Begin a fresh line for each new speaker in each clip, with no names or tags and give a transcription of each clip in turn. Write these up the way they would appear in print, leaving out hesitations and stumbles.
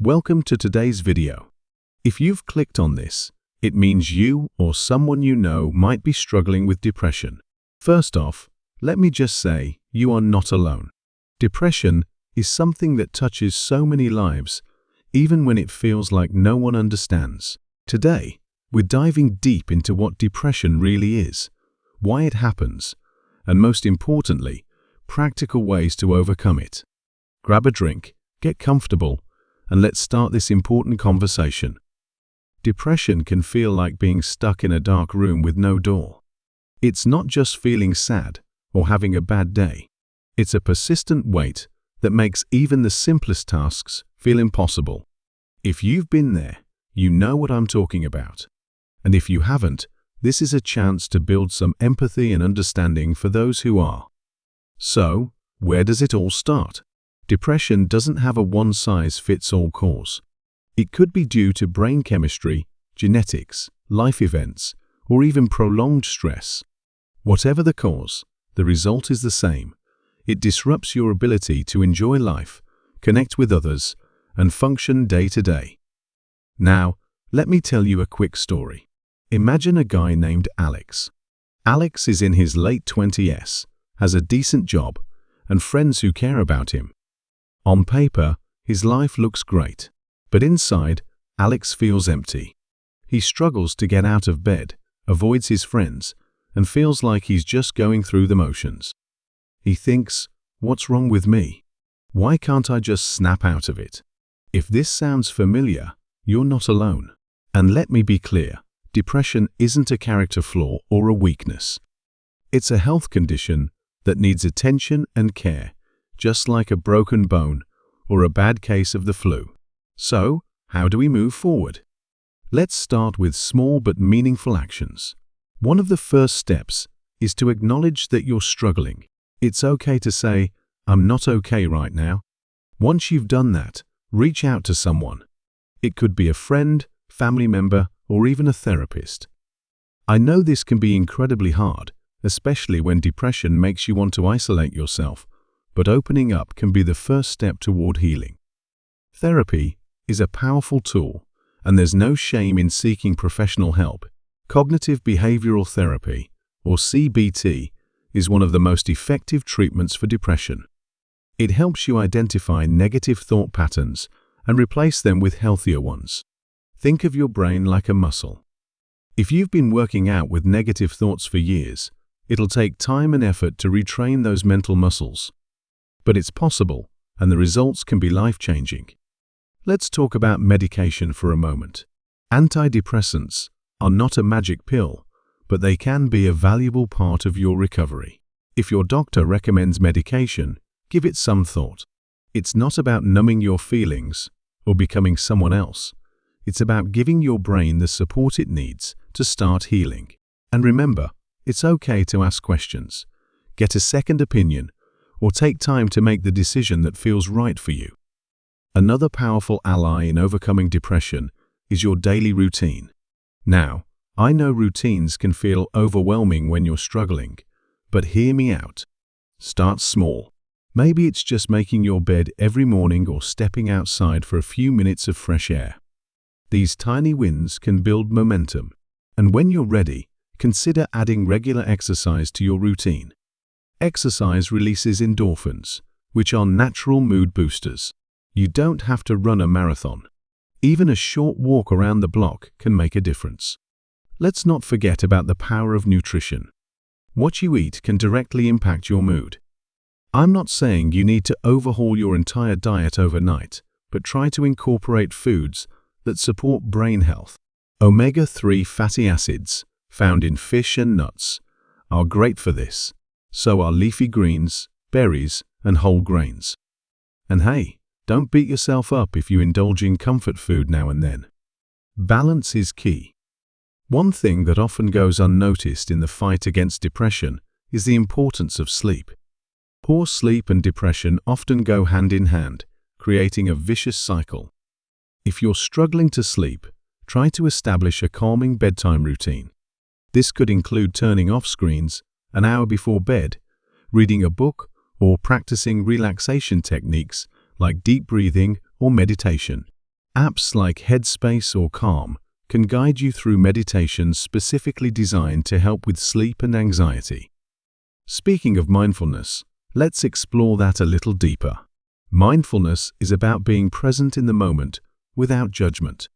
Welcome to today's video. If you've clicked on this, it means you or someone you know might be struggling with depression. First off, let me just say, you are not alone. Depression is something that touches so many lives, even when it feels like no one understands. Today, we're diving deep into what depression really is, why it happens, and most importantly, practical ways to overcome it. Grab a drink, get comfortable, and let's start this important conversation. Depression can feel like being stuck in a dark room with no door. It's not just feeling sad or having a bad day. It's a persistent weight that makes even the simplest tasks feel impossible. If you've been there, you know what I'm talking about. And if you haven't, this is a chance to build some empathy and understanding for those who are. So, where does it all start? Depression doesn't have a one-size-fits-all cause. It could be due to brain chemistry, genetics, life events, or even prolonged stress. Whatever the cause, the result is the same. It disrupts your ability to enjoy life, connect with others, and function day to day. Now, let me tell you a quick story. Imagine a guy named Alex. Alex is in his late 20s, has a decent job, and friends who care about him. On paper, his life looks great, but inside, Alex feels empty. He struggles to get out of bed, avoids his friends, and feels like he's just going through the motions. He thinks, what's wrong with me? Why can't I just snap out of it? If this sounds familiar, you're not alone. And let me be clear, depression isn't a character flaw or a weakness. It's a health condition that needs attention and care, just like a broken bone or a bad case of the flu. So, how do we move forward? Let's start with small but meaningful actions. One of the first steps is to acknowledge that you're struggling. It's okay to say, I'm not okay right now. Once you've done that, reach out to someone. It could be a friend, family member, or even a therapist. I know this can be incredibly hard, especially when depression makes you want to isolate yourself, but opening up can be the first step toward healing. Therapy is a powerful tool, and there's no shame in seeking professional help. Cognitive behavioral therapy, or CBT, is one of the most effective treatments for depression. It helps you identify negative thought patterns and replace them with healthier ones. Think of your brain like a muscle. If you've been working out with negative thoughts for years, it'll take time and effort to retrain those mental muscles. But it's possible, and the results can be life-changing. Let's talk about medication for a moment. Antidepressants are not a magic pill, but they can be a valuable part of your recovery. If your doctor recommends medication, give it some thought. It's not about numbing your feelings or becoming someone else. It's about giving your brain the support it needs to start healing. And remember, it's okay to ask questions, get a second opinion, or take time to make the decision that feels right for you. Another powerful ally in overcoming depression is your daily routine. Now, I know routines can feel overwhelming when you're struggling, but hear me out. Start small. Maybe it's just making your bed every morning or stepping outside for a few minutes of fresh air. These tiny wins can build momentum, and when you're ready, consider adding regular exercise to your routine. Exercise releases endorphins, which are natural mood boosters. You don't have to run a marathon. Even a short walk around the block can make a difference. Let's not forget about the power of nutrition. What you eat can directly impact your mood. I'm not saying you need to overhaul your entire diet overnight, but try to incorporate foods that support brain health. Omega-3 fatty acids, found in fish and nuts, are great for this. So are leafy greens, berries, and whole grains. And hey, don't beat yourself up if you indulge in comfort food now and then. Balance is key. One thing that often goes unnoticed in the fight against depression is the importance of sleep. Poor sleep and depression often go hand in hand, creating a vicious cycle. If you're struggling to sleep, try to establish a calming bedtime routine. This could include turning off screens an hour before bed, reading a book, or practicing relaxation techniques like deep breathing or meditation. Apps like Headspace or Calm can guide you through meditations specifically designed to help with sleep and anxiety. Speaking of mindfulness, let's explore that a little deeper. Mindfulness is about being present in the moment without judgment.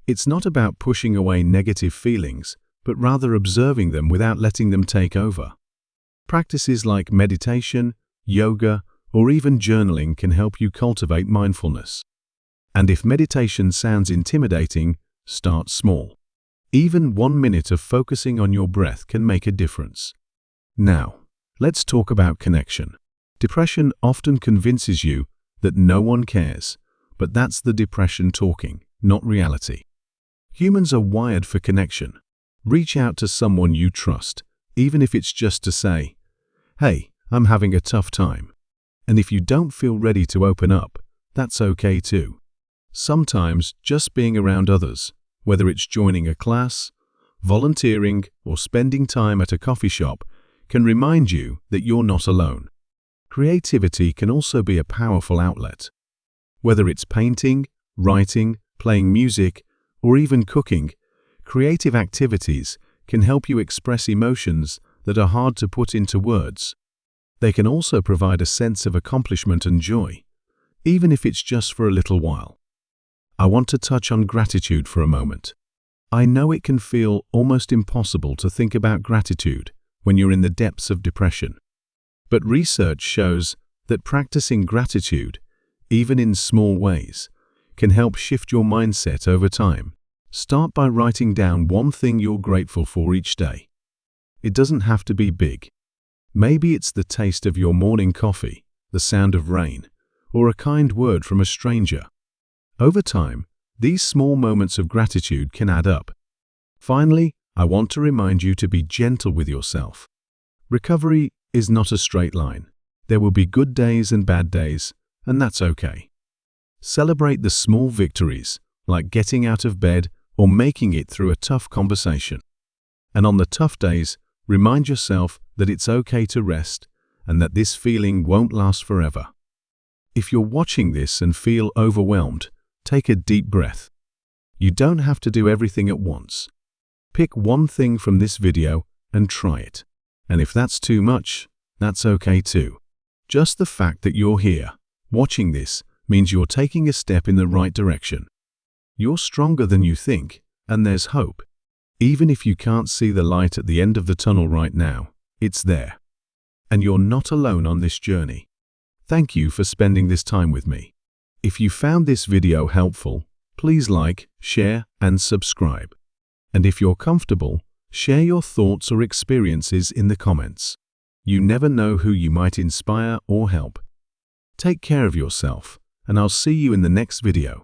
It's not about pushing away negative feelings, but rather observing them without letting them take over. Practices like meditation, yoga, or even journaling can help you cultivate mindfulness. And if meditation sounds intimidating, start small. Even 1 minute of focusing on your breath can make a difference. Now, let's talk about connection. Depression often convinces you that no one cares, but that's the depression talking, not reality. Humans are wired for connection. Reach out to someone you trust, even if it's just to say, "Hey, I'm having a tough time." And if you don't feel ready to open up, that's okay too. Sometimes just being around others, whether it's joining a class, volunteering, or spending time at a coffee shop, can remind you that you're not alone. Creativity can also be a powerful outlet. Whether it's painting, writing, playing music, or even cooking, creative activities can help you express emotions that are hard to put into words. They can also provide a sense of accomplishment and joy, even if it's just for a little while. I want to touch on gratitude for a moment. I know it can feel almost impossible to think about gratitude when you're in the depths of depression. But research shows that practicing gratitude, even in small ways, can help shift your mindset over time. Start by writing down one thing you're grateful for each day. It doesn't have to be big. Maybe it's the taste of your morning coffee, the sound of rain, or a kind word from a stranger. Over time, these small moments of gratitude can add up. Finally, I want to remind you to be gentle with yourself. Recovery is not a straight line. There will be good days and bad days, and that's okay. Celebrate the small victories, like getting out of bed or making it through a tough conversation. And on the tough days, remind yourself that it's okay to rest and that this feeling won't last forever. If you're watching this and feel overwhelmed, take a deep breath. You don't have to do everything at once. Pick one thing from this video and try it. And if that's too much, that's okay too. Just the fact that you're here, watching this, means you're taking a step in the right direction. You're stronger than you think, and there's hope. Even if you can't see the light at the end of the tunnel right now, it's there. And you're not alone on this journey. Thank you for spending this time with me. If you found this video helpful, please like, share, and subscribe. And if you're comfortable, share your thoughts or experiences in the comments. You never know who you might inspire or help. Take care of yourself, and I'll see you in the next video.